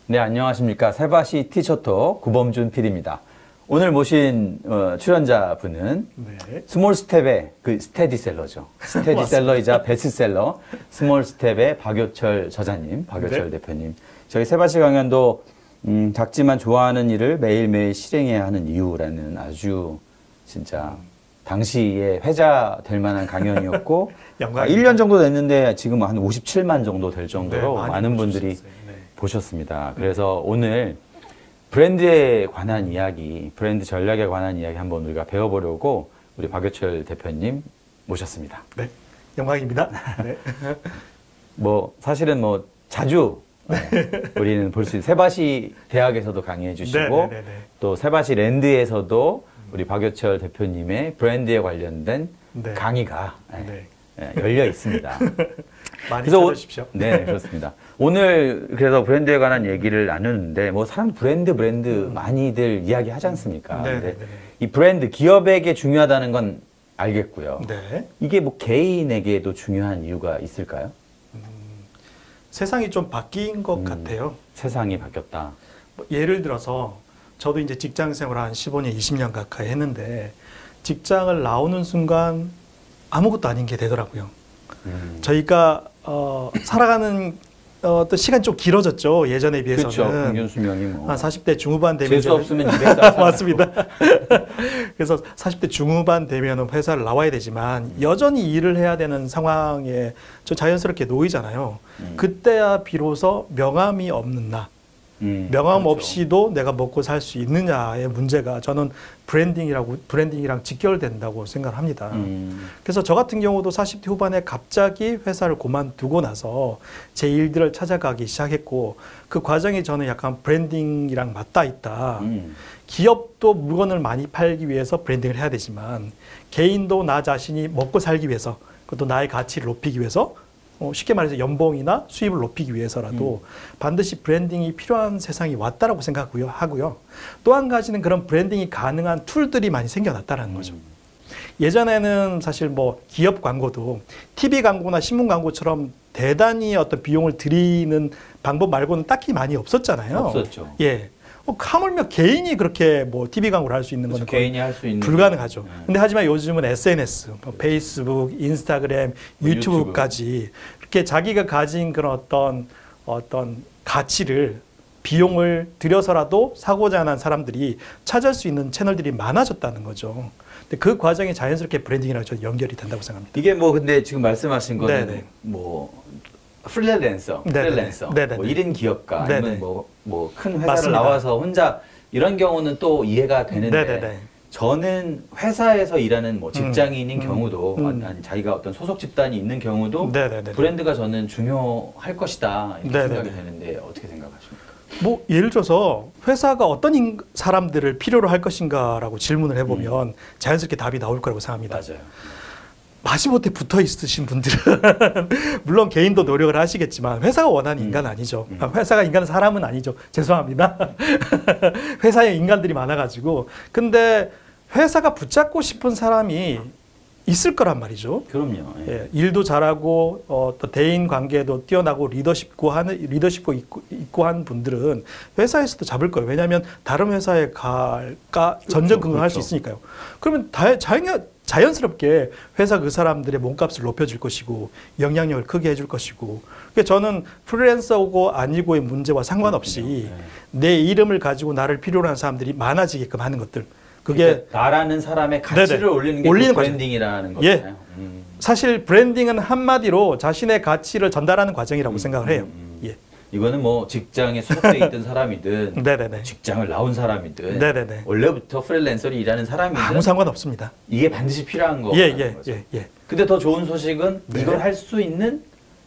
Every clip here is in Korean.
네, 안녕하십니까. 세바시 티셔터 구범준 PD입니다. 오늘 모신 출연자분은 네. 스몰스텝의 그 스테디셀러죠. 스테디셀러이자 베스트셀러 스몰스텝의 박효철 저자님, 박효철 네. 대표님. 저희 세바시 강연도 작지만 좋아하는 일을 매일매일 실행해야 하는 이유라는 아주 진짜 당시에 회자 될 만한 강연이었고 1년 정도 됐는데 지금 한 57만 정도 될 정도로 네, 많은 분들이 네. 보셨습니다. 그래서 오늘 브랜드에 관한 이야기, 브랜드 전략에 관한 이야기 한번 우리가 배워보려고 우리 박효철 대표님 모셨습니다. 네, 영광입니다. 네. 뭐 사실은 뭐 자주 우리는 볼 수 있는 세바시 대학에서도 강의해 주시고 네. 또 세바시 랜드에서도 우리 박효철 대표님의 브랜드에 관련된 네. 강의가 네. 열려 있습니다. 많이 그래서 찾아주십시오. 네, 그렇습니다. 오늘 그래서 브랜드에 관한 얘기를 나누는데 뭐 사람 브랜드 많이들 이야기하지 않습니까? 네, 근데 네, 네. 이 브랜드 기업에게 중요하다는 건 알겠고요. 네. 이게 뭐 개인에게도 중요한 이유가 있을까요? 세상이 좀 바뀐 것 같아요. 세상이 바뀌었다. 뭐 예를 들어서 저도 이제 직장 생활 한 15년, 20년 가까이 했는데 직장을 나오는 순간 아무것도 아닌 게 되더라고요. 저희가 살아가는 어떤 시간이 좀 길어졌죠. 예전에 비해서는. 그렇죠. 평균 수명이 뭐. 한 40대 중후반 되면 재수 없으면 200살 맞습니다. 그래서 40대 중후반 되면 회사를 나와야 되지만 여전히 일을 해야 되는 상황에 저 자연스럽게 놓이잖아요. 그때야 비로소 명함이 없는 나. 명함 그렇죠. 없이도 내가 먹고 살 수 있느냐의 문제가 저는 브랜딩이랑 직결된다고 생각을 합니다. 그래서 저 같은 경우도 40대 후반에 갑자기 회사를 그만두고 나서 제 일들을 찾아가기 시작했고 그 과정이 저는 약간 브랜딩이랑 맞닿아 있다. 기업도 물건을 많이 팔기 위해서 브랜딩을 해야 되지만 개인도 나 자신이 먹고 살기 위해서 그것도 나의 가치를 높이기 위해서 쉽게 말해서 연봉이나 수입을 높이기 위해서라도 반드시 브랜딩이 필요한 세상이 왔다라고 생각하고요. 또 한 가지는 그런 브랜딩이 가능한 툴들이 많이 생겨났다는 거죠. 예전에는 사실 뭐 기업 광고도 TV 광고나 신문 광고처럼 대단히 어떤 비용을 들이는 방법 말고는 딱히 많이 없었잖아요. 없었죠. 예. 하물며 개인이 그렇게 뭐 TV 광고를 할 수 있는 건 개인이 할 수 있는 불가능하죠. 근데 하지만 요즘은 SNS, 페이스북, 인스타그램, 유튜브까지 이렇게 자기가 가진 그런 어떤 가치를 비용을 들여서라도 사고자 하는 사람들이 찾을 수 있는 채널들이 많아졌다는 거죠. 근데 그 과정이 자연스럽게 브랜딩이랑 좀 연결이 된다고 생각합니다. 이게 뭐 근데 지금 말씀하신 거는 네네. 뭐 프리랜서, 네네. 뭐 1인 기업가, 네네. 아니면 뭐 큰 회사를 맞습니다. 나와서 혼자 이런 경우는 또 이해가 되는데 네네네. 저는 회사에서 일하는 뭐 직장인인 경우도 아니 자기가 어떤 소속 집단이 있는 경우도 네네네. 브랜드가 저는 중요할 것이다 이렇게 네네네. 생각이 되는데 어떻게 생각하십니까? 뭐 예를 들어서 회사가 어떤 사람들을 필요로 할 것인가라고 질문을 해보면 자연스럽게 답이 나올 거라고 생각합니다. 맞아요. 마지못해 붙어 있으신 분들은 물론 개인도 노력을 하시겠지만 회사가 원하는 인간은 아니죠. 회사가 인간은 사람은 아니죠. 죄송합니다. 회사에 인간들이 많아가지고 근데 회사가 붙잡고 싶은 사람이 있을 거란 말이죠. 그럼요. 예. 예, 일도 잘하고 또 대인 관계도 뛰어나고 리더십고 있고 한 분들은 회사에서도 잡을 거예요. 왜냐하면 다른 회사에 갈까 전전긍긍할 수 있으니까요. 그러면 자연스럽게 회사 그 사람들의 몸값을 높여줄 것이고 영향력을 크게 해줄 것이고 그러니까 저는 프리랜서고 아니고의 문제와 상관없이 내 이름을 가지고 나를 필요로 하는 사람들이 많아지게끔 하는 것들 그게 그러니까 나라는 사람의 가치를 올리는 게 브랜딩이라는 거잖아요. 예. 사실 브랜딩은 한마디로 자신의 가치를 전달하는 과정이라고 생각을 해요. 예. 이거는 뭐 직장에 소속돼 있던 사람이든 네네네. 직장을 나온 사람이든 네네네. 원래부터 프리랜서로 일하는 사람이든 아무 상관없습니다. 이게 반드시 필요한 거죠. 예. 근데 더 좋은 소식은 네. 이걸 할 수 있는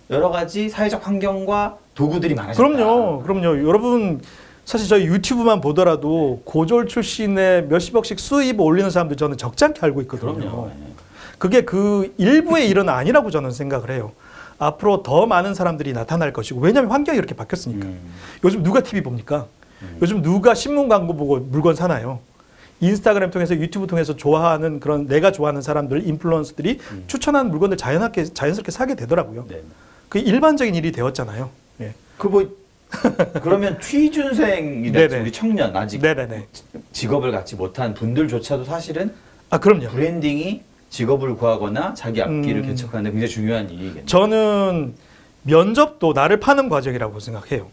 여러 가지 사회적 환경과 도구들이 많아졌다. 그럼요. 여러분 사실 저희 유튜브만 보더라도 고졸 출신의 몇십억씩 수입을 올리는 사람들 저는 적지 않게 알고 있거든요. 그럼요. 그게 그 일부의 일은 아니라고 저는 생각을 해요. 앞으로 더 많은 사람들이 나타날 것이고 왜냐하면 환경이 이렇게 바뀌었으니까. 요즘 누가 TV 봅니까? 요즘 누가 신문 광고 보고 물건 사나요? 인스타그램 통해서 유튜브 통해서 좋아하는 그런 내가 좋아하는 사람들, 인플루언서들이 추천하는 물건들 자연스럽게 사게 되더라고요. 네. 그게 일반적인 일이 되었잖아요. 예. 그 뭐 그러면 취준생이랄지 네네. 우리 청년 아직 네네네. 직업을 갖지 못한 분들조차도 사실은 그럼요. 브랜딩이 직업을 구하거나 자기 앞길을 개척하는 데 굉장히 중요한 일이겠네요. 저는 면접도 나를 파는 과정이라고 생각해요.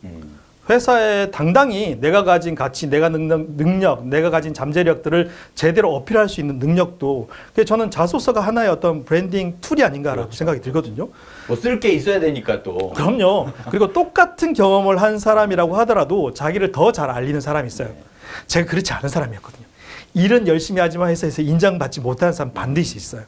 회사에 당당히 내가 가진 가치, 내가 능력, 내가 가진 잠재력들을 제대로 어필할 수 있는 능력도 그래서 저는 자소서가 하나의 어떤 브랜딩 툴이 아닌가라고 그렇죠. 생각이 들거든요. 뭐 쓸 게 있어야 되니까 또. 그럼요. 그리고 똑같은 경험을 한 사람이라고 하더라도 자기를 더 잘 알리는 사람이 있어요. 제가 그렇지 않은 사람이었거든요. 일은 열심히 하지만 회사에서 인정받지 못하는 사람 반드시 있어요.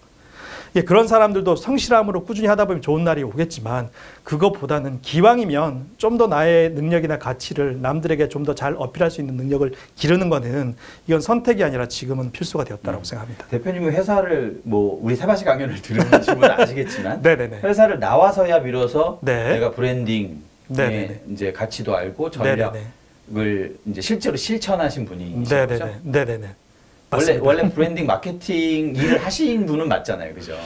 예, 그런 사람들도 성실함으로 꾸준히 하다 보면 좋은 날이 오겠지만 그것보다는 기왕이면 좀 더 나의 능력이나 가치를 남들에게 좀 더 잘 어필할 수 있는 능력을 기르는 거는 이건 선택이 아니라 지금은 필수가 되었다고 생각합니다. 대표님은 회사를 뭐 우리 세바시 강연을 들으신 분은 아시겠지만 네네네. 회사를 나와서야 비로소 네. 내가 브랜딩의 네네네. 이제 가치도 알고 전략을 네네네. 이제 실제로 실천하신 분이신 거죠. 네네네. 네네네. 원래 브랜딩 마케팅 일을 하신 분은 맞잖아요, 그죠?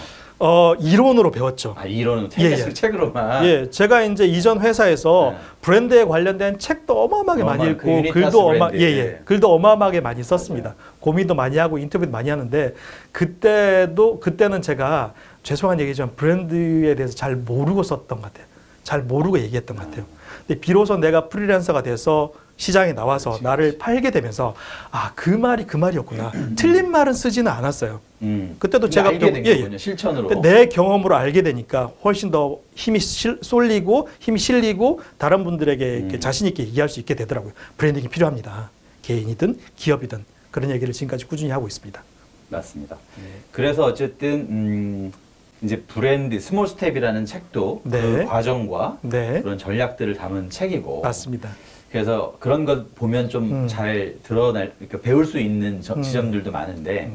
이론으로 배웠죠. 이론은 예, 예. 책으로만. 예, 제가 이제 이전 회사에서 네. 브랜드에 관련된 책도 어마어마하게 많이 그 읽고 유니타스 브랜드. 글도 어마어마하게 많이 썼습니다. 고민도 많이 하고 인터뷰도 많이 하는데 그때는 제가 죄송한 얘기지만 브랜드에 대해서 잘 모르고 썼던 것 같아요. 잘 모르고 얘기했던 것 같아요. 근데 비로소 내가 프리랜서가 돼서 시장에 나와서 나를 팔게 되면서 그 말이었구나. 틀린 말은 쓰지는 않았어요. 그때도 제가 알게 된 거군요, 실천으로. 내 경험으로 알게 되니까 훨씬 더 힘이 쏠리고 힘이 실리고 다른 분들에게 이렇게 자신 있게 얘기할 수 있게 되더라고요. 브랜딩이 필요합니다. 개인이든 기업이든 그런 얘기를 지금까지 꾸준히 하고 있습니다. 맞습니다. 그래서 어쨌든 이제 브랜드 스몰 스텝이라는 책도 네. 그 과정과 네, 그런 전략들을 담은 책이고. 맞습니다. 그래서 그런 것 보면 좀 잘 그러니까 배울 수 있는 지점들도 많은데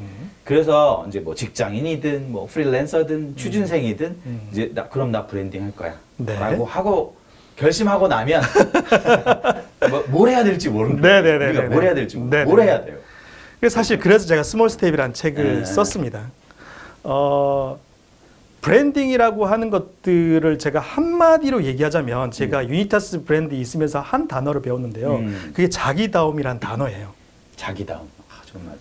그래서 이제 뭐 직장인이든 뭐 프리랜서든 취준생이든 이제 그럼 나 브랜딩 할 거야 네. 라고 하고 결심하고 나면 뭘 해야 될지 모르는 거예요. 네네네. 우리가 뭘 해야 될지 네네. 뭘 해야 돼요. 그래서 제가 스몰 스텝이라는 책을 네. 썼습니다. 브랜딩이라고 하는 것들을 제가 한마디로 얘기하자면 제가 유니타스 브랜드 있으면서 한 단어를 배웠는데요. 그게 자기다움이란 단어예요. 자기다움. 좀 맞아.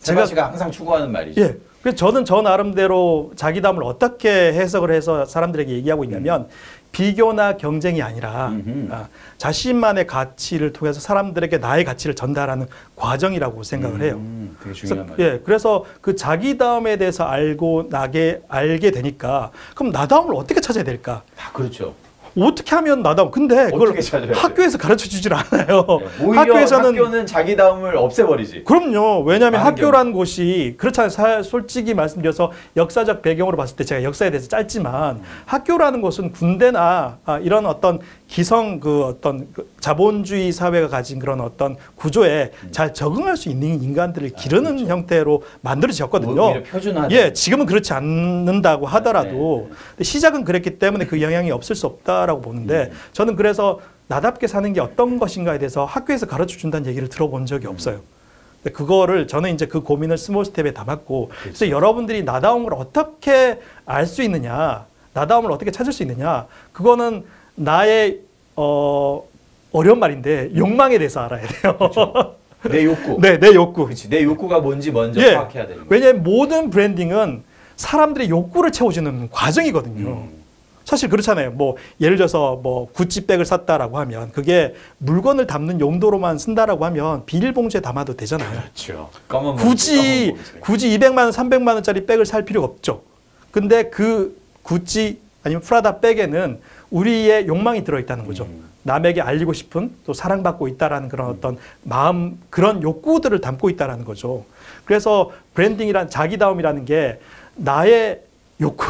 제가- 제가 항상 추구하는 말이죠. 예. 그래서 저는 저 나름대로 자기다움을 어떻게 해석을 해서 사람들에게 얘기하고 있냐면 비교나 경쟁이 아니라 자신만의 가치를 통해서 사람들에게 나의 가치를 전달하는 과정이라고 생각을 해요. 되게 그래서, 중요한 말이에요. 그래서 그 자기다움에 대해서 알게 되니까 그럼 나다움을 어떻게 찾아야 될까? 그렇죠. 어떻게 하면 나다움? 근데 그걸 어떻게 찾아야 돼요? 학교에서 가르쳐 주질 않아요. 오히려 학교는 자기다움을 없애버리지. 그럼요. 왜냐하면 많은 학교라는 곳이 그렇잖아요. 솔직히 말씀드려서 역사적 배경으로 봤을 때 제가 역사에 대해서 짧지만 학교라는 곳은 군대나 이런 어떤 기성 어떤 자본주의 사회가 가진 그런 어떤 구조에 잘 적응할 수 있는 인간들을 기르는 그렇죠. 형태로 만들어졌거든요. 오히려 표준화된. 예, 지금은 그렇지 않는다고 하더라도 근데 시작은 그랬기 때문에 그 영향이 없을 수 없다라고 보는데 저는 그래서 나답게 사는 게 어떤 것인가에 대해서 학교에서 가르쳐 준다는 얘기를 들어본 적이 없어요. 근데 그거를 저는 이제 그 고민을 스몰 스텝에 담았고 그래서 여러분들이 나다움을 어떻게 알 수 있느냐, 나다움을 어떻게 찾을 수 있느냐, 그거는 나의 어려운 말인데 욕망에 대해서 알아야 돼요. 그렇죠. 내 욕구. 네, 내 욕구. 그렇지. 내 욕구가 뭔지 먼저 예. 파악해야 되는 거예요. 왜냐하면 모든 브랜딩은 사람들의 욕구를 채워주는 과정이거든요. 사실 그렇잖아요. 뭐 예를 들어서 뭐 구찌백을 샀다라고 하면 그게 물건을 담는 용도로만 쓴다라고 하면 비닐봉지에 담아도 되잖아요. 그렇죠. 검은 굳이 봉지. 200만 원, 300만 원짜리 백을 살 필요가 없죠. 근데 그 구찌 아니면 프라다 백에는 우리의 욕망이 들어있다는 거죠. 남에게 알리고 싶은 또 사랑받고 있다라는 그런 어떤 마음, 그런 욕구들을 담고 있다라는 거죠. 그래서 브랜딩이란 자기다움이라는 게 나의 욕구,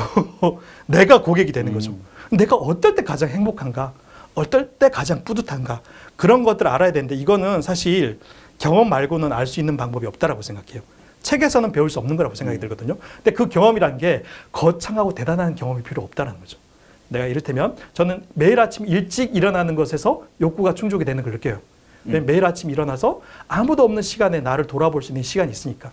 내가 고객이 되는 거죠. 내가 어떨 때 가장 행복한가? 어떨 때 가장 뿌듯한가? 그런 것들을 알아야 되는데 이거는 사실 경험 말고는 알 수 있는 방법이 없다라고 생각해요. 책에서는 배울 수 없는 거라고 생각이 들거든요. 근데 그 경험이란 게 거창하고 대단한 경험이 필요 없다는 거죠. 내가 이를테면 저는 매일 아침 일찍 일어나는 것에서 욕구가 충족이 되는 걸 느껴요. 매일 아침 일어나서 아무도 없는 시간에 나를 돌아볼 수 있는 시간이 있으니까.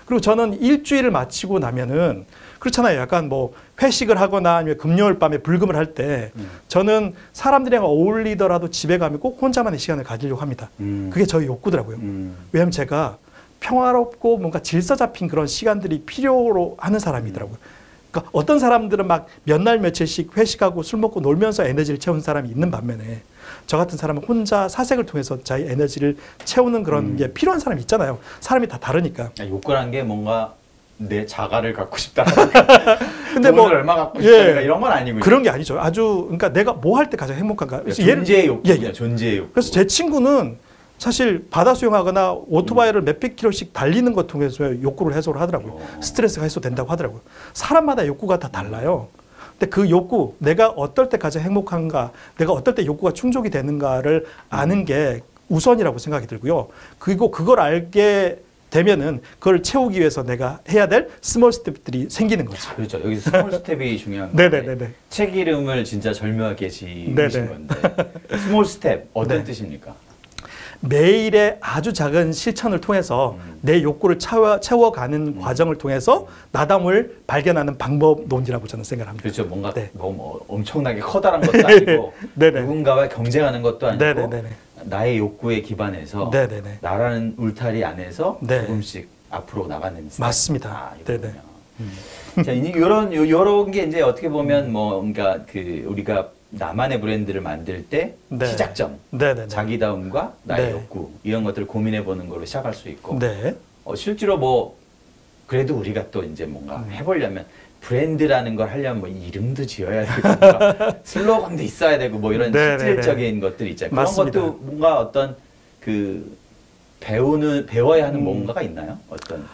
그리고 저는 일주일을 마치고 나면은 그렇잖아요. 약간 뭐 회식을 하거나 아니면 금요일 밤에 불금을 할 때 저는 사람들이랑 어울리더라도 집에 가면 꼭 혼자만의 시간을 가지려고 합니다. 그게 저희 욕구더라고요. 왜냐하면 제가 평화롭고 뭔가 질서 잡힌 그런 시간들이 필요로 하는 사람이더라고요. 그러니까 어떤 사람들은 막 몇 날 며칠씩 회식하고 술 먹고 놀면서 에너지를 채우는 사람이 있는 반면에 저 같은 사람은 혼자 사색을 통해서 자기 에너지를 채우는 그런 게 필요한 사람이 있잖아요. 사람이 다 다르니까. 욕구란 게 뭔가 내 자가를 갖고 싶다. 근데 돈을 뭐 얼마 갖고 싶다. 예, 이런 건 아니고요. 그런 게 아니죠. 아주 그러니까 내가 뭐 할 때 가장 행복한가. 그래서 존재의 욕구냐. 예, 예. 존재의 욕구. 그래서 제 친구는 사실 바다 수영하거나 오토바이를 몇백 킬로씩 달리는 것 통해서 욕구를 해소를 하더라고요. 스트레스가 해소된다고 하더라고요. 사람마다 욕구가 다 달라요. 근데 그 욕구, 내가 어떨 때 가장 행복한가, 내가 어떨 때 욕구가 충족이 되는가를 아는 게 우선이라고 생각이 들고요. 그리고 그걸 알게 되면은 그걸 채우기 위해서 내가 해야 될 스몰 스텝들이 생기는 거죠. 그렇죠. 여기서 스몰 스텝이 중요한 네네네네. 건데 책 이름을 진짜 절묘하게 지으신 네네. 건데 스몰 스텝 어떤 네. 뜻입니까? 매일의 아주 작은 실천을 통해서 내 욕구를 채워가는 과정을 통해서 나담을 발견하는 방법론이라고 저는 생각합니다. 그렇죠. 뭔가 네. 뭐 엄청나게 커다란 것도 아니고 네네. 누군가와 경쟁하는 것도 아니고 네네네네. 나의 욕구에 기반해서 네네네. 나라는 울타리 안에서 네. 조금씩 앞으로 나가는 스텝. 맞습니다. 이거군요. 자, 이런 게 이제 어떻게 보면 뭐 그러니까 그 우리가 나만의 브랜드를 만들 때 네. 시작점, 네네네. 자기다움과 나의 네. 욕구 이런 것들을 고민해 보는 걸로 시작할 수 있고 네. 실제로 뭐 그래도 우리가 또 이제 뭔가 해보려면 브랜드라는 걸 하려면 뭐 이름도 지어야 되고 뭔가 슬로건도 있어야 되고 뭐 이런 네네네. 실질적인 것들이 있잖아요. 그런 맞습니다. 것도 뭔가 어떤 그 배워야 하는 뭔가가 있나요? 어떤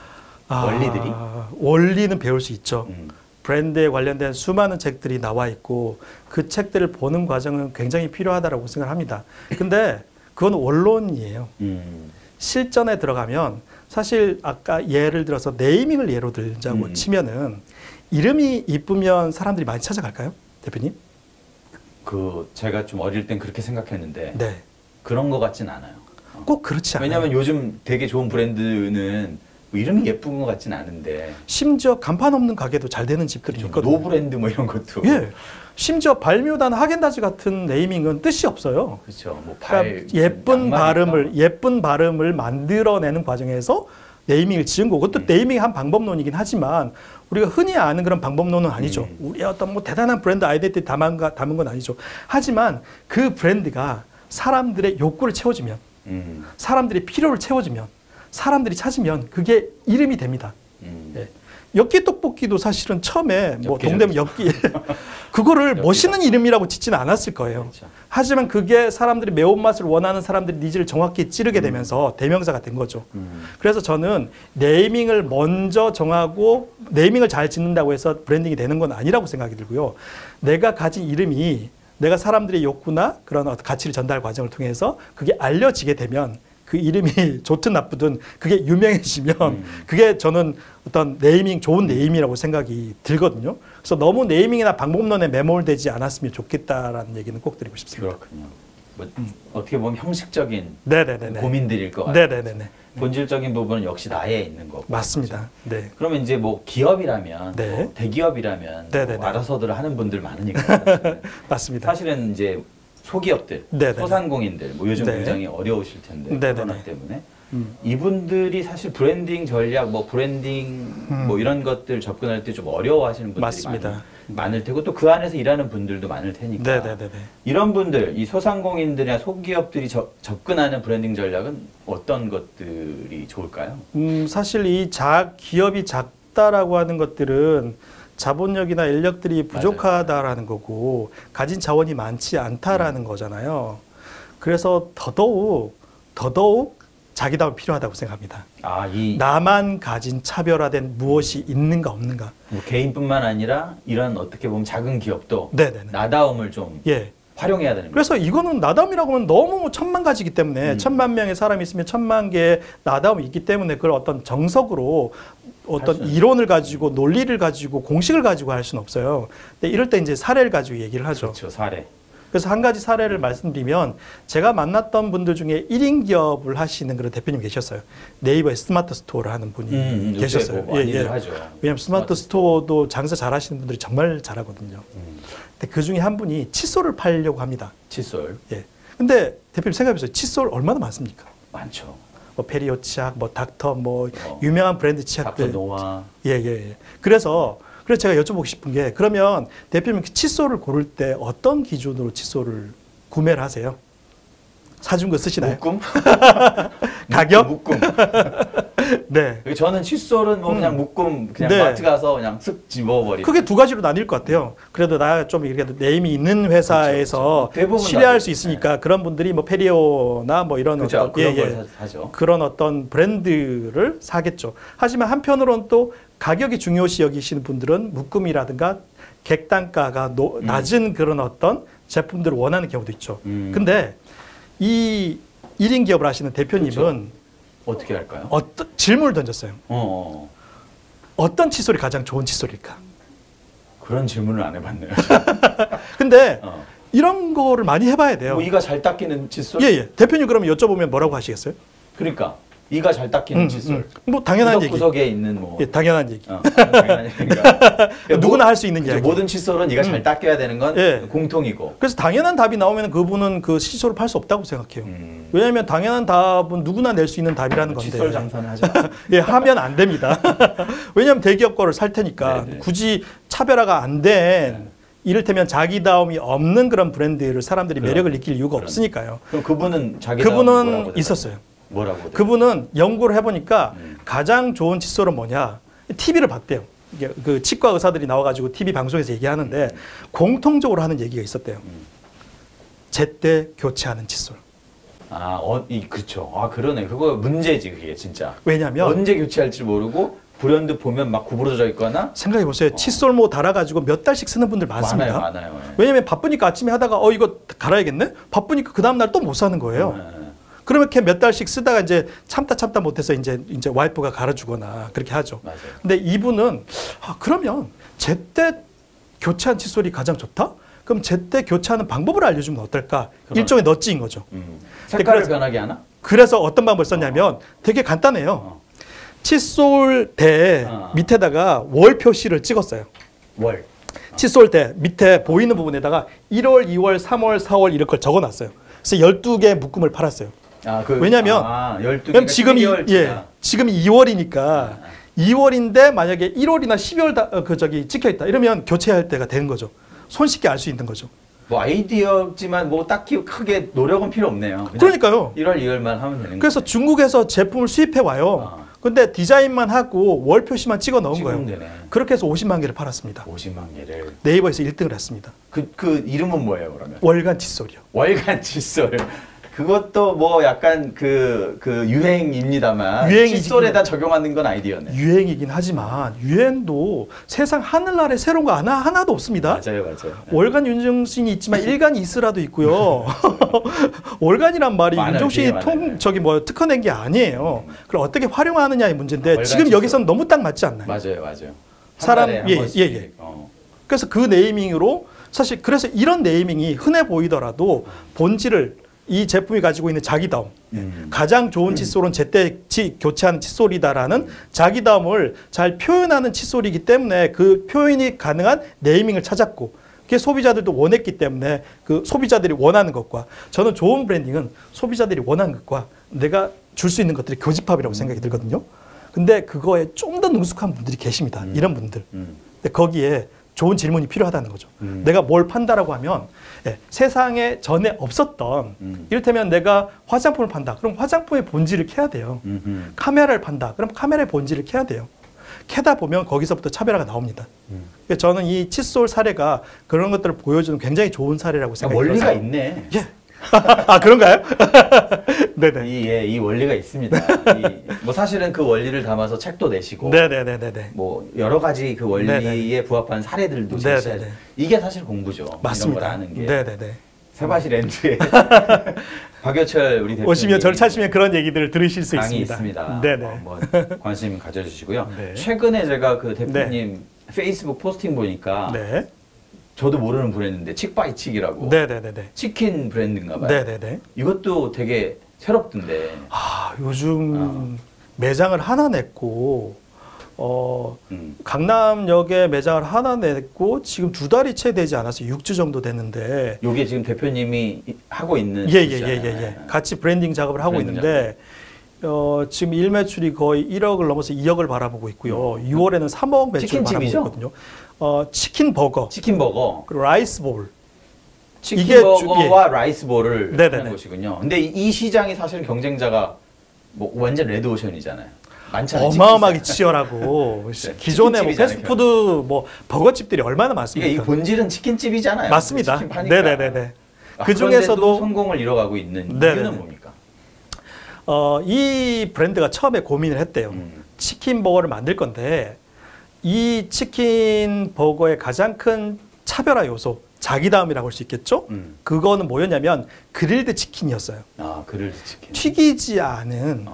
원리들이? 원리는 배울 수 있죠. 음. 브랜드에 관련된 수많은 책들이 나와 있고 그 책들을 보는 과정은 굉장히 필요하다고 생각합니다. 근데 그건 원론이에요. 실전에 들어가면 사실 아까 예를 들어서 네이밍을 예로 들자고 치면은 이름이 이쁘면 사람들이 많이 찾아갈까요? 대표님? 그 제가 좀 어릴 땐 그렇게 생각했는데 네. 그런 것 같진 않아요. 꼭 그렇지 않아요. 왜냐하면 요즘 되게 좋은 브랜드는 뭐 이름이 예쁜 것 같진 않은데 심지어 간판 없는 가게도 잘 되는 집들이 있거든요. 노 브랜드 뭐 이런 것도 예. 심지어 발뮤단 하겐다즈 같은 네이밍은 뜻이 없어요. 그렇죠. 뭐 그러니까 예쁜 발음을 만들어내는 과정에서 네이밍을 지은 거고 또 네이밍이 한 방법론이긴 하지만 우리가 흔히 아는 그런 방법론은 아니죠. 우리의 어떤 뭐 대단한 브랜드 아이덴티티 담은 건 아니죠. 하지만 그 브랜드가 사람들의 욕구를 채워주면 사람들의 필요를 채워주면 사람들이 찾으면 그게 이름이 됩니다. 예. 엽기 떡볶이도 사실은 처음에 뭐 동대문 엽기 그거를 멋있는 이름이라고 짓지는 않았을 거예요. 그렇죠. 하지만 그게 사람들이 매운맛을 원하는 사람들의 니즈를 정확히 찌르게 되면서 대명사가 된 거죠. 그래서 저는 네이밍을 먼저 정하고 네이밍을 잘 짓는다고 해서 브랜딩이 되는 건 아니라고 생각이 들고요. 내가 가진 이름이 내가 사람들의 욕구나 그런 어떤 가치를 전달 과정을 통해서 그게 알려지게 되면 그 이름이 좋든 나쁘든 그게 유명해지면 그게 저는 어떤 좋은 네이밍이라고 생각이 들거든요. 그래서 너무 네이밍이나 방법론에 매몰되지 않았으면 좋겠다라는 얘기는 꼭 드리고 싶습니다. 그렇군요. 뭐 어떻게 보면 형식적인 네네네네. 고민들일 것 같아요. 네네네네. 본질적인 부분은 역시 나에 있는 거고. 맞습니다. 네. 그러면 이제 뭐 기업이라면 네. 뭐 대기업이라면 네네네. 뭐 알아서들 하는 분들 많으니까 맞습니다. 사실은 이제 소기업들, 네네네. 소상공인들 뭐 요즘 네. 굉장히 어려우실 텐데 네네네. 코로나 때문에 이분들이 사실 브랜딩 전략, 뭐 브랜딩 뭐 이런 것들 접근할 때 좀 어려워하시는 분들이 맞습니다. 많을 테고 또 그 안에서 일하는 분들도 많을 테니까 네네네네. 이런 분들, 이 소상공인들이나 소기업들이 접근하는 브랜딩 전략은 어떤 것들이 좋을까요? 사실 이 기업이 작다라고 하는 것들은 자본력이나 인력들이 부족하다라는 거고 가진 자원이 많지 않다라는 거잖아요. 그래서 더더욱 자기다움이 필요하다고 생각합니다. 나만 가진 차별화된 무엇이 있는가 없는가. 뭐 개인뿐만 아니라 이런 어떻게 보면 작은 기업도 네네네. 나다움을 좀 활용해야 되는 거예요. 그래서 이거는 나다움이라고 하면 너무 천만 가지이기 때문에 1000만 명의 사람이 있으면 1000만 개의 나다움이 있기 때문에 그걸 어떤 정석으로 어떤 이론을 가지고 논리를 가지고 공식을 가지고 할 수는 없어요. 근데 이럴 때 이제 사례를 가지고 얘기를 하죠. 그렇죠, 사례. 그래서 한 가지 사례를 말씀드리면 제가 만났던 분들 중에 1인 기업을 하시는 그런 대표님 계셨어요. 네이버에 스마트 스토어를 하는 분이 계셨어요. 뭐 많이들 하죠. 왜냐하면 스마트 스토어도 장사 잘하시는 분들이 정말 잘하거든요. 근데 그 중에 한 분이 칫솔을 팔려고 합니다. 칫솔. 예. 근데 대표님 생각해보세요. 칫솔 얼마나 많습니까? 많죠. 뭐 페리오 치약, 뭐 닥터, 뭐 유명한 브랜드 치약들. 닥터 노아. 예. 그래서 제가 여쭤보고 싶은 게 그러면 대표님 칫솔을 고를 때 어떤 기준으로 칫솔을 구매를 하세요? 사준 거 쓰시나요? 묶음? 가격? 묶음. 네. 저는 칫솔은 뭐 그냥 묶음 그냥 네. 마트 가서 그냥 쓱 집어버리고. 크게 두 가지로 나뉠 것 같아요. 그래도 나 좀 이렇게 네임이 있는 회사에서 대부분 신뢰할 나도. 수 있으니까 그런 분들이 뭐 페리오나 뭐 이런 그렇죠. 어떤 그런 걸 사죠. 그런 어떤 브랜드를 사겠죠. 하지만 한편으로는 또 가격이 중요시 여기시는 분들은 묶음이라든가 객단가가 낮은 그런 어떤 제품들을 원하는 경우도 있죠. 근데 이 1인 기업을 하시는 대표님은 그렇죠. 어떻게 할까요? 어떤 질문을 던졌어요. 어. 어떤 칫솔이 가장 좋은 칫솔일까? 그런 질문을 안 해봤네요. 근데 이런 거를 많이 해봐야 돼요. 뭐 이가 잘 닦이는 칫솔? 예. 대표님 그러면 여쭤보면 뭐라고 하시겠어요? 그러니까 이가 잘 닦이는 칫솔. 뭐 당연한 얘기. 구석구석에 있는 뭐. 예, 당연한 얘기. 당연한 얘기가. 누구나 할 수 있는 그렇죠. 이야기. 모든 칫솔은 이가 잘 닦여야 되는 건 예. 공통이고. 그래서 당연한 답이 나오면 그분은 그 칫솔을 팔 수 없다고 생각해요. 왜냐하면 당연한 답은 누구나 낼 수 있는 답이라는 건데. 칫솔 장사는 하지 예, 하면 안 됩니다. 왜냐하면 대기업 거를 살 테니까 네네. 굳이 차별화가 안 된 이를테면 자기다움이 없는 그런 브랜드를 사람들이 매력을 느낄 이유가 없으니까요. 그럼 그분은 자기 그분은 있었어요. 뭐라고? 그분은 연구를 해보니까 가장 좋은 칫솔은 뭐냐? TV를 봤대요. 이게 그 치과 의사들이 나와가지고 TV 방송에서 얘기하는데 공통적으로 하는 얘기가 있었대요. 제때 교체하는 칫솔. 그렇죠. 그러네. 그거 문제지 그게 진짜. 왜냐하면 언제 교체할지 모르고 브랜드 보면 막 구부러져 있거나. 생각해 보세요. 칫솔 뭐 달아가지고 몇 달씩 쓰는 분들 많습니다. 많아요. 왜냐하면 바쁘니까 아침에 하다가 이거 갈아야겠네. 바쁘니까 그 다음 날 또 못 사는 거예요. 그러면 이렇게 몇 달씩 쓰다가 이제 참다 못해서 이제 와이프가 갈아주거나 그렇게 하죠. 맞아요. 근데 이분은 그러면 제때 교체한 칫솔이 가장 좋다? 그럼 제때 교체하는 방법을 알려주면 어떨까? 일종의 넛지인 거죠. 색깔을 변하게 하나? 그래서 어떤 방법을 썼냐면 되게 간단해요. 칫솔 대 밑에다가 월 표시를 찍었어요. 월. 칫솔 대 밑에 보이는 부분에다가 1월, 2월, 3월, 4월 이런 걸 적어놨어요. 그래서 12개 묶음을 팔았어요. 왜냐하면 12개가 지금이 12개월치다. 지금이 2월이니까 2월인데 만약에 1월이나 12월 찍혀 있다. 이러면 교체할 때가 되는 거죠. 손쉽게 알 수 있는 거죠. 뭐 아이디어지만 뭐 딱히 크게 노력은 필요 없네요. 그러니까요. 1월, 2월만 하면 되는 그래서 거예요. 중국에서 제품을 수입해 와요. 근데 디자인만 하고 월 표시만 찍어 넣은 거예요. 되네. 그렇게 해서 50만 개를 팔았습니다. 50만 개를. 네이버에서 1등을 했습니다. 그 이름은 뭐예요, 그러면? 월간 칫솔이요. 월간 칫솔. 그것도 뭐 약간 그 유행입니다만 칫솔에다 적용하는 건 아이디어네. 유행이긴 하지만 유행도 세상 하늘나라에 새로운 거 하나도 없습니다. 맞아요. 월간 윤종신이 있지만 일간 이스라도 있고요. 월간이란 말이 윤종신이 특허낸 게 아니에요. 그걸 어떻게 활용하느냐의 문제인데 지금 여기서는 너무 딱 맞지 않나요? 맞아요. 사람 예. 그래서 그 네이밍으로 사실 그래서 이런 네이밍이 흔해 보이더라도 본질을 이 제품이 가지고 있는 자기다움, 가장 좋은 칫솔은 제때 교체하는 칫솔이다라는 자기다움을 잘 표현하는 칫솔이기 때문에 그 표현이 가능한 네이밍을 찾았고 그게 소비자들도 원했기 때문에 그 소비자들이 원하는 것과 저는 좋은 브랜딩은 소비자들이 원하는 것과 내가 줄 수 있는 것들이 교집합이라고 생각이 들거든요. 근데 그거에 좀 더 능숙한 분들이 계십니다. 이런 분들. 근데 거기에 좋은 질문이 필요하다는 거죠. 내가 뭘 판다라고 하면 세상에 전에 없었던 이를테면 내가 화장품을 판다. 그럼 화장품의 본질을 캐야 돼요. 카메라를 판다. 그럼 카메라의 본질을 캐야 돼요. 캐다 보면 거기서부터 차별화가 나옵니다. 그래서 저는 이 칫솔 사례가 그런 것들을 보여주는 굉장히 좋은 사례라고 생각해요. 원리가 있네. 예. 그런가요? 네네. 이 원리가 있습니다. 뭐 사실은 그 원리를 담아서 책도 내시고, 네네네네. 뭐 여러 가지 그 원리에 네네. 부합한 사례들도 제시하죠. 이게 사실 공부죠. 맞습니다. 이런 걸 아는 게. 네네네. 세바시 랜드에 박여철 우리 대표님 오시면 저를 찾으시면 그런 얘기들을 들으실 수 강의 있습니다. 있습니다. 네네. 한번 관심 가져주시고요. 네. 최근에 제가 그 대표님 페이스북 포스팅 보니까. 네. 저도 모르는 브랜드인데 칙바이칙이라고. 네네네네. 치킨 브랜드인가 봐요. 네네네. 이것도 되게 새롭던데. 요즘 매장을 하나 냈고 강남역에 매장을 하나 냈고 지금 2달이 채 되지 않았어요. 6주 정도 됐는데. 요게 지금 대표님이 하고 있는 예. 같이 브랜딩 작업을 하고 있는데 지금 일매출이 거의 1억을 넘어서 2억을 바라보고 있고요. 6월에는 3억 매출을 바라보고 있거든요. 치킨 버거. 치킨 버거. 그리고 라이스 볼. 치킨 버거와 라이스 볼을 하는 곳이군요. 근데 이 시장이 사실은 경쟁자가 뭐 완전 레드오션이잖아요. 많잖아요. 어마어마하게 치열하고 기존의 뭐 패스트푸드 뭐 버거집들이 얼마나 많습니까? 이게 본질은 치킨집이잖아요. 맞습니다. 치킨 파니까. 네네네. 그 중에서도 성공을 이뤄가고 있는 이유는 뭡니까? 이 브랜드가 처음에 고민을 했대요. 치킨 버거를 만들 건데 이 치킨 버거의 가장 큰 차별화 요소, 자기다움이라고 할 수 있겠죠? 그거는 뭐였냐면 그릴드 치킨이었어요. 그릴드 치킨. 튀기지 않은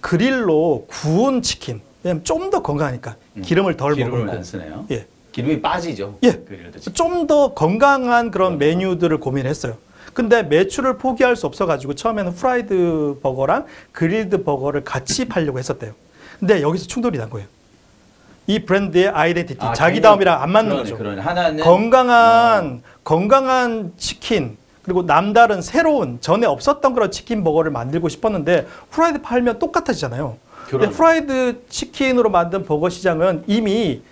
그릴로 구운 치킨. 왜냐면 좀 더 건강하니까 기름을 덜 먹고. 기름을 안 쓰네요. 예. 기름이 빠지죠. 예. 그릴드 치킨. 좀 더 건강한 그런 메뉴들을 고민했어요. 근데 매출을 포기할 수 없어가지고 처음에는 프라이드 버거랑 그릴드 버거를 같이 팔려고 했었대요. 근데 여기서 충돌이 난 거예요. 이 브랜드의 아이덴티티, 자기다움이랑 안 맞는 거죠. 하나는 건강한 치킨, 그리고 남다른 새로운 전에 없었던 그런 치킨 버거를 만들고 싶었는데 프라이드 팔면 똑같아지잖아요. 근데 프라이드 치킨으로 만든 버거 시장은 이미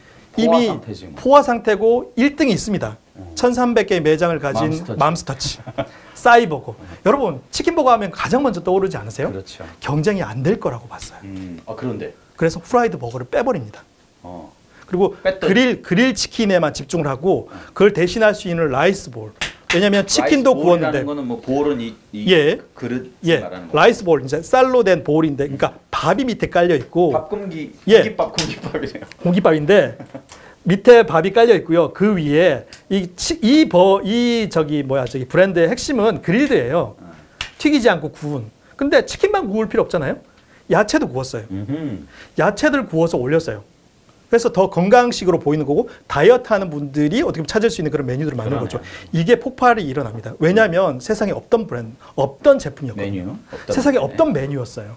포화 상태고 1등이 있습니다. 1,300개의 매장을 가진 맘스터치. 싸이버거. 여러분 치킨버거 하면 가장 먼저 떠오르지 않으세요? 그렇죠. 경쟁이 안 될 거라고 봤어요. 그런데 그래서 프라이드 버거를 빼버립니다. 그리고 그릴 치킨에만 집중을 하고 그걸 대신할 수 있는 라이스 볼. 왜냐하면 치킨도 구웠는데 거는 뭐 볼은 이 그릇 말하는 거. 라이스 볼 이제 쌀로 된 볼인데, 그러니까 밥이 밑에 깔려 있고 밥공기, 공깃밥이네요. 공깃밥인데 밑에 밥이 깔려 있고요. 그 위에 저기 브랜드의 핵심은 그릴드예요. 튀기지 않고 구운. 근데 치킨만 구울 필요 없잖아요. 야채도 구웠어요. 야채들 구워서 올렸어요. 그래서 더 건강식으로 보이는 거고 다이어트 하는 분들이 어떻게 보면 찾을 수 있는 그런 메뉴들을 만드는 거죠. 이게 폭발이 일어납니다. 왜냐하면 세상에 없던 브랜드, 없던 제품이었거든요. 세상에 없던 메뉴였어요.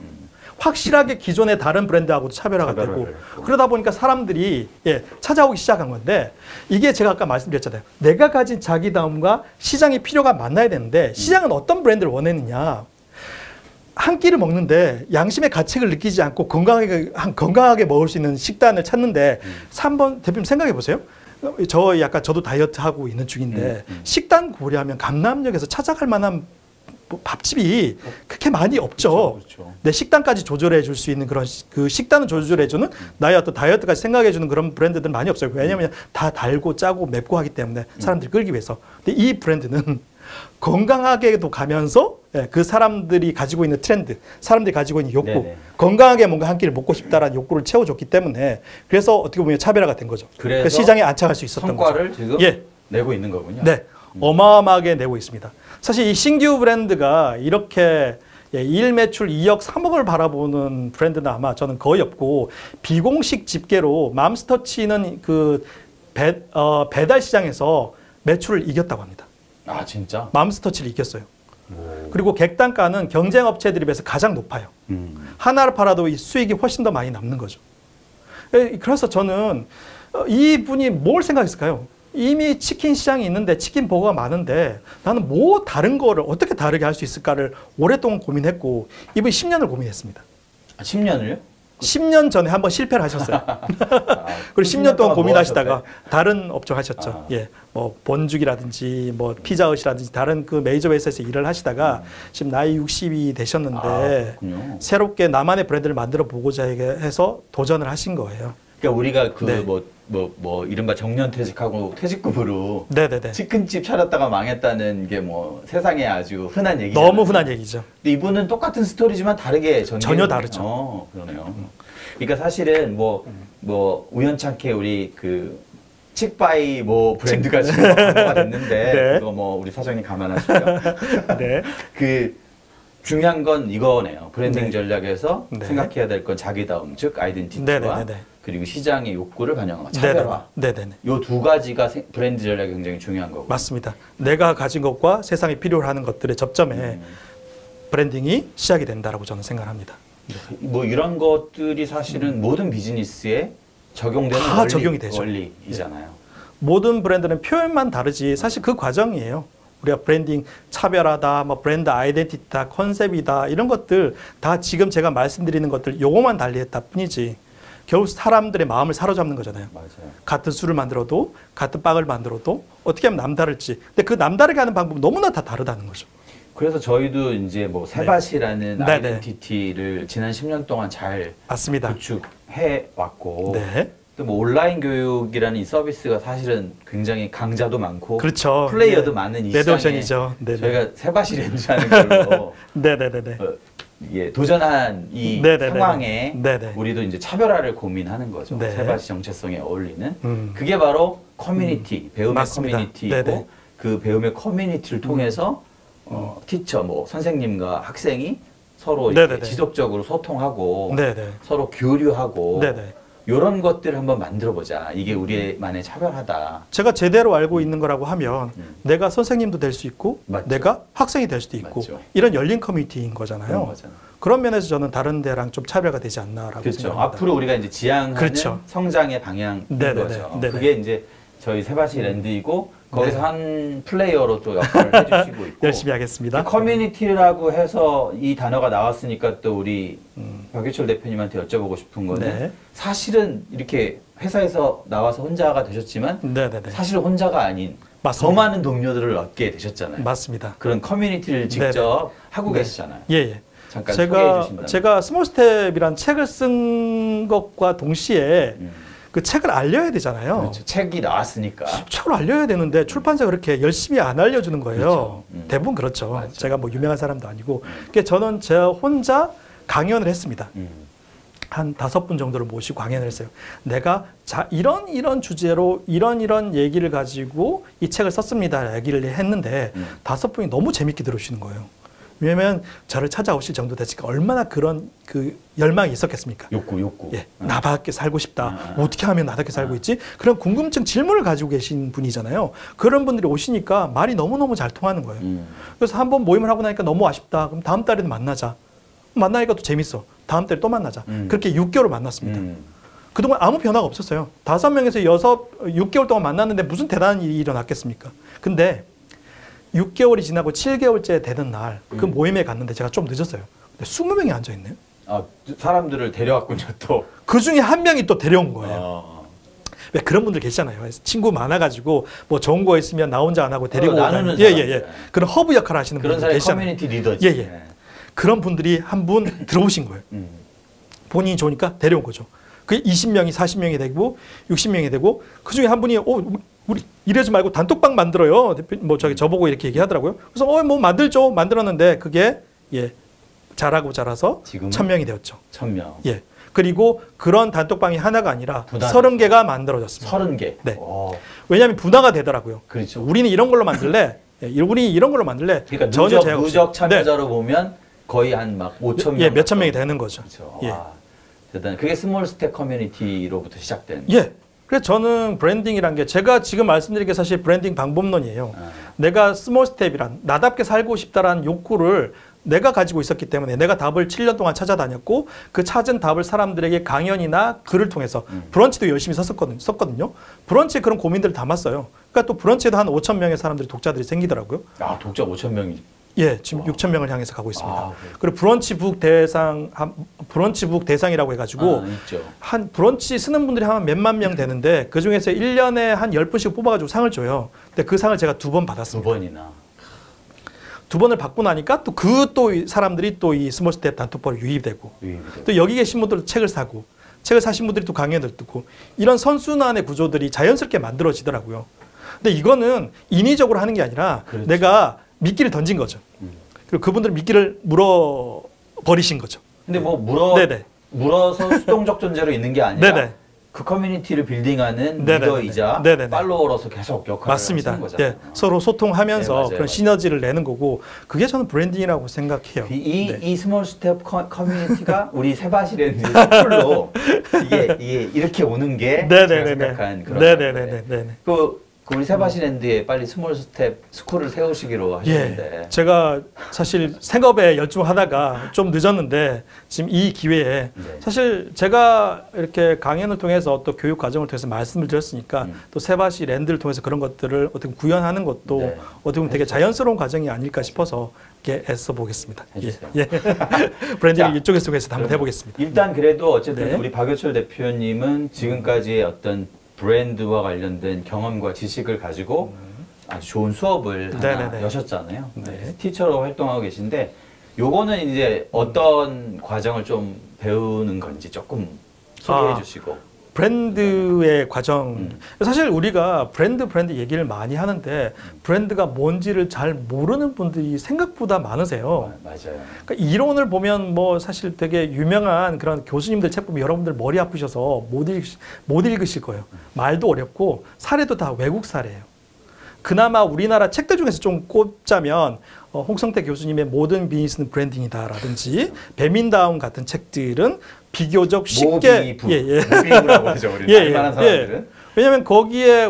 확실하게 기존의 다른 브랜드하고도 차별화가 되고 그러다 보니까 사람들이 찾아오기 시작한 건데, 이게 제가 아까 말씀드렸잖아요. 내가 가진 자기다움과 시장의 필요가 만나야 되는데 시장은 어떤 브랜드를 원했느냐. 한 끼를 먹는데 양심의 가책을 느끼지 않고 건강하게 먹을 수 있는 식단을 찾는데, 한번 대표님 생각해 보세요. 저도 다이어트 하고 있는 중인데 식단 고려하면 강남역에서 찾아갈 만한 밥집이 그렇게 많이 없죠. 그렇죠. 내 식단까지 조절해 줄 수 있는 그런 그 식단을 조절해 주는 나의 어떤 다이어트까지 생각해 주는 그런 브랜드들은 많이 없어요. 왜냐하면 다 달고 짜고 맵고 하기 때문에 사람들이 끌기 위해서. 근데 이 브랜드는 건강하게도 가면서 그 사람들이 가지고 있는 트렌드, 사람들이 가지고 있는 욕구, 건강하게 뭔가 한 끼를 먹고 싶다라는 욕구를 채워줬기 때문에 그래서 어떻게 보면 차별화가 된 거죠. 그래서 시장에 안착할 수 있었던 성과를 거죠. 지금 내고 있는 거군요. 네, 어마어마하게 내고 있습니다. 사실 이 신규 브랜드가 이렇게 일 매출 2억, 3억을 바라보는 브랜드는 아마 저는 거의 없고, 비공식 집계로 맘스터치는 그 배달 시장에서 매출을 이겼다고 합니다. 진짜? 맘스터치를 이겼어요. 그리고 객단가는 경쟁 업체들에 비해서 가장 높아요. 하나를 팔아도 이 수익이 훨씬 더 많이 남는 거죠. 그래서 저는 이분이 뭘 생각했을까요? 이미 치킨 시장이 있는데 치킨 버거가 많은데 나는 뭐 다른 거를 어떻게 다르게 할 수 있을까를 오랫동안 고민했고, 이분이 10년을 고민했습니다. 10년을요? 10년 전에 한번 실패를 하셨어요. 그리고 10년 동안 고민하시다가 다른 업종 하셨죠. 뭐 본죽이라든지 뭐 피자헛이라든지 다른 그 메이저 회사에서 일을 하시다가 지금 나이 60이 되셨는데 새롭게 나만의 브랜드를 만들어 보고자 해서 도전을 하신 거예요. 그러니까 우리가 이른바 정년퇴직하고 퇴직급으로 치킨집 차렸다가 망했다는 게 뭐 세상에 아주 흔한 얘기잖아요. 너무 흔한 얘기죠. 근데 이분은 똑같은 스토리지만 다르게 전혀 다르죠. 그러네요. 그러니까 사실은 뭐 우연찮게 우리 그 칙바이 뭐 브랜드가 지금 광고가 됐는데 그거 뭐 우리 사장님 감안하시고요. 중요한 건 이거네요. 브랜딩 네. 전략에서 네. 생각해야 될 건 자기다움, 즉 아이덴티티와 네네네네. 그리고 시장의 욕구를 반영한 차별화. 네네네. 요 두 가지가 브랜드 전략이 굉장히 중요한 거고. 맞습니다. 내가 가진 것과 세상에 필요로 하는 것들의 접점에 브랜딩이 시작이 된다라고 저는 생각합니다. 뭐 이런 것들이 사실은 모든 비즈니스에 적용되는 다 적용이 되죠. 원리이잖아요. 모든 브랜드는 표현만 다르지 사실 그 과정이에요. 우리가 브랜딩 차별화다, 뭐 브랜드 아이덴티티다, 컨셉이다 이런 것들 다 지금 제가 말씀드리는 것들 요거만 달리했다 뿐이지 결국 사람들의 마음을 사로잡는 거잖아요. 맞아요. 같은 술을 만들어도 같은 빵을 만들어도 어떻게 하면 남다를지. 근데 그 남다르게 하는 방법은 너무나 다 다르다는 거죠. 그래서 저희도 이제 뭐 세바시라는 네. 아이덴티티를 지난 10년 동안 잘 맞습니다. 구축해 왔고 네. 또 뭐 온라인 교육이라는 이 서비스가 사실은 굉장히 강자도 많고 그렇죠. 플레이어도 네. 많은 이 레드오션이죠. 시장에 네네. 저희가 세바시 렌즈하는 걸로 네네네네. 예, 도전한 이 네네네네. 상황에 네네. 우리도 이제 차별화를 고민하는 거죠. 네. 세바시 정체성에 어울리는 그게 바로 커뮤니티, 배움의 맞습니다. 커뮤니티이고 네네. 그 배움의 커뮤니티를 통해서 티처, 뭐 선생님과 학생이 서로 이렇게 네네네. 지속적으로 소통하고 네네. 서로 교류하고 네네. 이런 것들을 한번 만들어보자. 이게 우리만의 차별하다. 제가 제대로 알고 있는 거라고 하면 내가 선생님도 될 수 있고 맞죠. 내가 학생이 될 수도 있고 맞죠. 이런 열린 커뮤니티인 그런 거잖아요. 거잖아. 그런 면에서 저는 다른 데랑 좀 차별가 되지 않나라고 그렇죠. 생각합니다. 앞으로 우리가 이제 지향하는 그렇죠. 성장의 방향인 네네네. 거죠. 네네. 그게 이제 저희 세바시 랜드이고 거기서 한 플레이어로 또 역할을 해주시고 있고 열심히 하겠습니다. 커뮤니티라고 해서 이 단어가 나왔으니까 또 우리 박유철 대표님한테 여쭤보고 싶은 거는 네. 사실은 이렇게 회사에서 나와서 혼자가 되셨지만 네네네. 사실은 혼자가 아닌 맞습니다. 더 많은 동료들을 얻게 되셨잖아요. 맞습니다. 그런 커뮤니티를 직접 하고 네. 계시잖아요. 예예. 잠깐 소개해 제가 주신다면. 제가 스몰 스텝이란 책을 쓴 것과 동시에 그 책을 알려야 되잖아요. 그렇죠. 책이 나왔으니까. 책을 알려야 되는데 출판사가 그렇게 열심히 안 알려주는 거예요. 그렇죠. 대부분 그렇죠. 맞죠. 제가 뭐 유명한 사람도 아니고. 그러니까 저는 제 혼자 강연을 했습니다. 한 5분 정도를 모시고 강연을 했어요. 내가 이런 주제로 이런 얘기를 가지고 이 책을 썼습니다. 얘기를 했는데 5분이 너무 재밌게 들으시는 거예요. 왜냐하면 저를 찾아오실 정도 됐으니까 얼마나 그런 그 열망이 있었겠습니까? 욕구. 예, 나밖에 살고 싶다. 어떻게 하면 나답게 살고 있지? 그런 궁금증, 질문을 가지고 계신 분이잖아요. 그런 분들이 오시니까 말이 너무너무 잘 통하는 거예요. 그래서 한번 모임을 하고 나니까 너무 아쉽다. 그럼 다음 달에도 만나자. 만나니까 또 재밌어. 다음 달에 또 만나자. 그렇게 6개월 만났습니다. 그동안 아무 변화가 없었어요. 5명에서 6개월 동안 만났는데 무슨 대단한 일이 일어났겠습니까? 근데 6개월이 지나고 7개월째 되는 날 그 모임에 갔는데 제가 좀 늦었어요. 근데 20명이 앉아있네요. 아, 사람들을 데려왔군요, 또. 그 중에 한 명이 또 데려온 거예요. 어. 왜 그런 분들 계시잖아요. 친구 많아가지고 뭐 좋은 거 있으면 나 혼자 안 하고 데리고 나누는 오다니. 사람들. 예. 그런 허브 역할을 하시는 그런 분들 사람이 계시잖아요. 커뮤니티 리더지. 예. 그런 분들이 한 분 들어오신 거예요. 본인이 좋으니까 데려온 거죠. 그게 20명이 40명이 되고 60명이 되고 그 중에 한 분이 우리 이러지 말고 단톡방 만들어요. 대표 뭐 저보고 이렇게 얘기하더라고요. 그래서 뭐 만들죠. 만들었는데 그게 자라고 자라서 지금은? 1000명이 되었죠. 1000명. 예. 그리고 그런 단톡방이 하나가 아니라 분화됐죠. 30개가 만들어졌습니다. 30개. 네. 오. 왜냐하면 분화가 되더라고요. 그렇죠. 우리는 이런 걸로 만들래. 우리 이런 걸로 만들래. 그러니까 전혀 제약 없어요. 누적 참여자로 보면 거의 한 막 5,000명. 예, 몇천 명이 되는 거죠. 그렇죠. 예. 와, 대단. 그게 스몰 스텝 커뮤니티로부터 시작된. 예. 그래서 저는 브랜딩이란 게 제가 지금 말씀드린 게 사실 브랜딩 방법론이에요. 내가 스몰 스텝이란 나답게 살고 싶다라는 욕구를 내가 가지고 있었기 때문에 내가 답을 7년 동안 찾아다녔고 그 찾은 답을 사람들에게 강연이나 글을 통해서 브런치도 열심히 썼거든요. 브런치에 그런 고민들을 담았어요. 그러니까 또 브런치에도 한 5,000명의 사람들이 독자들이 생기더라고요. 아, 독자 5,000명이. 예, 지금 6,000명을 향해서 가고 있습니다. 아, 그리고 브런치북 대상이라고 해가지고 있죠. 한 브런치 쓰는 분들이 한 몇만 명 되는데 그 중에서 1년에 한 10분씩 뽑아가지고 상을 줘요. 근데 그 상을 제가 2번 받았습니다. 2번이나. 2번을 받고 나니까 또 사람들이 또 이 스몰 스텝 단톡방에 유입되고 또 여기 계신 분들도 책을 사고 책을 사신 분들이 또 강연을 듣고 이런 선순환의 구조들이 자연스럽게 만들어지더라고요. 근데 이거는 인위적으로 하는 게 아니라 그렇죠. 내가 미끼를 던진 거죠. 그리고 그분들은 미끼를 물어버리신 거죠. 근데 뭐 네네. 물어서 수동적 존재로 있는 게 아니라 네네. 그 커뮤니티를 빌딩하는 네네네네. 리더이자 네네네. 팔로워로서 계속 역할을 맞습니다. 하시는 거잖아요. 예, 서로 소통하면서 네, 맞아요, 그런 맞아요. 시너지를 내는 거고 그게 저는 브랜딩이라고 생각해요. 이 스몰 스텝 커뮤니티가 우리 세바시랜드 스쿨로 이게 이렇게 오는 게 제가 생각한 그런 네네네네. 그 우리 세바시랜드에 빨리 스몰 스텝 스쿨을 세우시기로 하셨는데 예, 제가 사실 생업에 열중하다가 좀 늦었는데 지금 이 기회에 사실 제가 이렇게 강연을 통해서 또 교육 과정을 통해서 말씀을 드렸으니까 또 세바시랜드를 통해서 그런 것들을 어떻게 구현하는 것도 어떻게 보면 되게 자연스러운 과정이 아닐까 싶어서 이렇게 애써 보겠습니다. 예. 브랜딩을 이쪽에서 한번 해보겠습니다. 일단 그래도 어쨌든 네. 우리 박효철 대표님은 지금까지의 어떤 브랜드와 관련된 경험과 지식을 가지고 아주 좋은 수업을 하나 여셨잖아요. 네. 티처로 활동하고 계신데 요거는 이제 어떤 과정을 좀 배우는 건지 조금 소개해 주시고. 브랜드의 과정. 사실 우리가 브랜드 얘기를 많이 하는데 브랜드가 뭔지를 잘 모르는 분들이 생각보다 많으세요. 맞아요. 그러니까 이론을 보면 뭐 사실 되게 유명한 그런 교수님들 책 보면 여러분들 머리 아프셔서 못 읽으실 거예요. 말도 어렵고 사례도 다 외국 사례예요. 그나마 우리나라 책들 중에서 좀 꼽자면 홍성태 교수님의 모든 비즈니스는 브랜딩이다라든지 배민다운 같은 책들은 비교적 쉽게 모비부라고 하죠. 우리 알만한 사람들은. 왜냐하면 거기에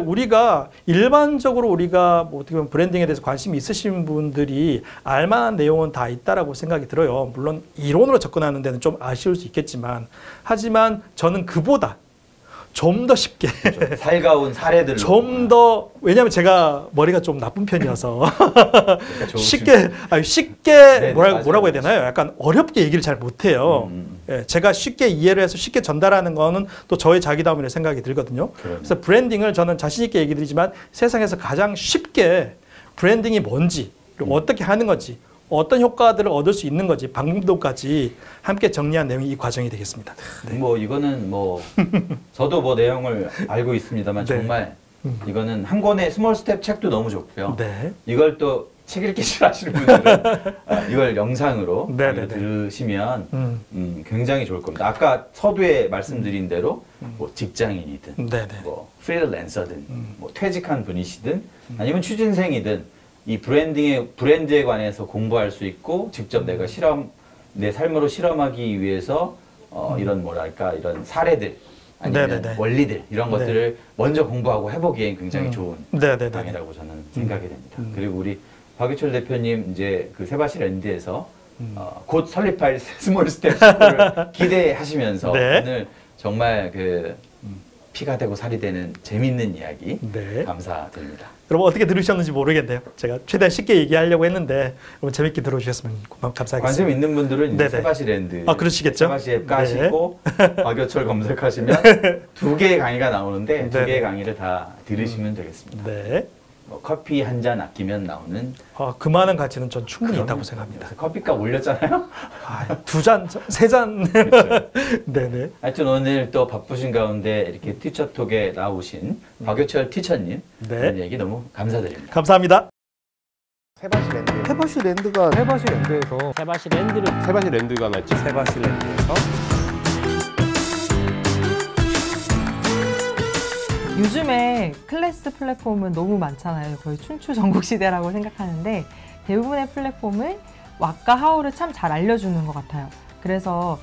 일반적으로 우리가 뭐 어떻게 보면 브랜딩에 대해서 관심이 있으신 분들이 알만한 내용은 다 있다라고 생각이 들어요. 물론 이론으로 접근하는 데는 좀 아쉬울 수 있겠지만 하지만 저는 그보다 좀 더 쉽게 그렇죠. 살가운 사례들로 좀 더 왜냐하면 제가 머리가 좀 나쁜 편이어서 쉽게 뭐라고 해야 되나요? 약간 어렵게 얘기를 잘 못해요. 예, 제가 쉽게 이해를 해서 쉽게 전달하는 거는 또 저의 자기다움이라는 생각이 들거든요. 그래서 브랜딩을 저는 자신 있게 얘기 드리지만 세상에서 가장 쉽게 브랜딩이 뭔지 그리고 어떻게 하는 건지 어떤 효과들을 얻을 수 있는 건지 방법도까지 함께 정리한 내용이 이 과정이 되겠습니다. 네. 뭐 이거는 뭐 저도 뭐 내용을 알고 있습니다만 정말 이거는 한 권의 스몰 스텝 책도 너무 좋고요. 이걸 또 책 읽기 싫어하시는 분들은 이걸 영상으로 들으시면 굉장히 좋을 겁니다. 아까 서두에 말씀드린 대로 뭐 직장인이든 뭐 프리랜서든 뭐 퇴직한 분이시든 아니면 취준생이든 이 브랜드에 관해서 공부할 수 있고 직접 내가 내 삶으로 실험하기 위해서 이런 이런 사례들 아니면 원리들 이런 것들을 먼저 공부하고 해보기엔 굉장히 좋은 방이라고 저는 생각이 됩니다. 그리고 우리 박유철 대표님 이제 그 세바시랜드에서 곧 설립할 스몰 스텝 스쿨을 기대하시면서 오늘 정말 그 피가 되고 살이 되는 재밌는 이야기 감사드립니다. 여러분 어떻게 들으셨는지 모르겠네요. 제가 최대한 쉽게 얘기하려고 했는데 여러분 재밌게 들어주셨으면 감사하겠습니다. 관심 있는 분들은 이제 세바시랜드 그러시겠죠? 세바시 앱 까시고 박효철 검색하시면 2개의 강의가 나오는데 2개의 강의를 다 들으시면 되겠습니다. 뭐 커피 한 잔 아끼면 나오는 그만한 가치는 전 충분히 있다고 생각합니다. 커피값 올렸잖아요. 2잔, 3잔. 그렇죠. 네네. 하여튼 오늘 또 바쁘신 가운데 이렇게 티처톡에 나오신 박효철 티처님 오늘 얘기 너무 감사드립니다. 감사합니다. 세바시랜드가 세바시랜드가 낫지. 세바시랜드에서 요즘에 클래스 플랫폼은 너무 많잖아요. 거의 춘추 전국 시대라고 생각하는데 대부분의 플랫폼은 왓과 하우를 참 잘 알려주는 것 같아요. 그래서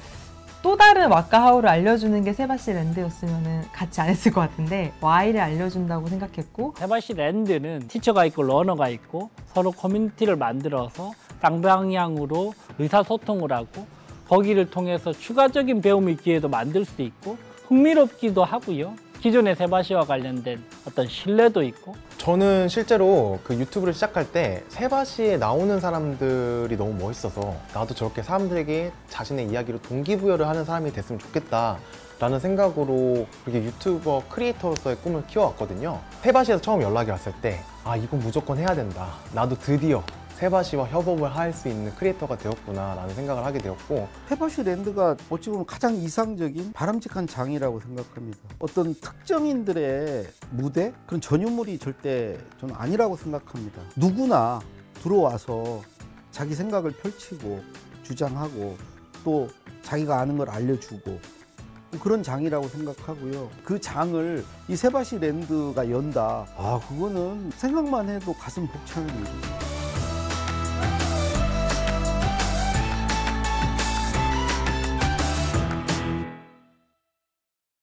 또 다른 왓과 하우를 알려주는 게 세바시랜드였으면 같이 안 했을 것 같은데 Y를 알려준다고 생각했고 세바시랜드는 티처가 있고 러너가 있고 서로 커뮤니티를 만들어서 쌍방향으로 의사소통을 하고 거기를 통해서 추가적인 배움의 기회도 만들 수 있고 흥미롭기도 하고요. 기존의 세바시와 관련된 어떤 신뢰도 있고 저는 실제로 그 유튜브를 시작할 때 세바시에 나오는 사람들이 너무 멋있어서 나도 저렇게 사람들에게 자신의 이야기로 동기부여를 하는 사람이 됐으면 좋겠다 라는 생각으로 그렇게 유튜버 크리에이터로서의 꿈을 키워왔거든요. 세바시에서 처음 연락이 왔을 때 이건 무조건 해야 된다. 나도 드디어 세바시와 협업을 할 수 있는 크리에이터가 되었구나 라는 생각을 하게 되었고 세바시랜드가 어찌 보면 가장 이상적인 바람직한 장이라고 생각합니다. 어떤 특정인들의 무대? 그런 전유물이 절대 저는 아니라고 생각합니다. 누구나 들어와서 자기 생각을 펼치고 주장하고 또 자기가 아는 걸 알려주고 그런 장이라고 생각하고요. 그 장을 이 세바시 랜드가 연다. 아, 그거는 생각만 해도 가슴 벅차는 일이에요.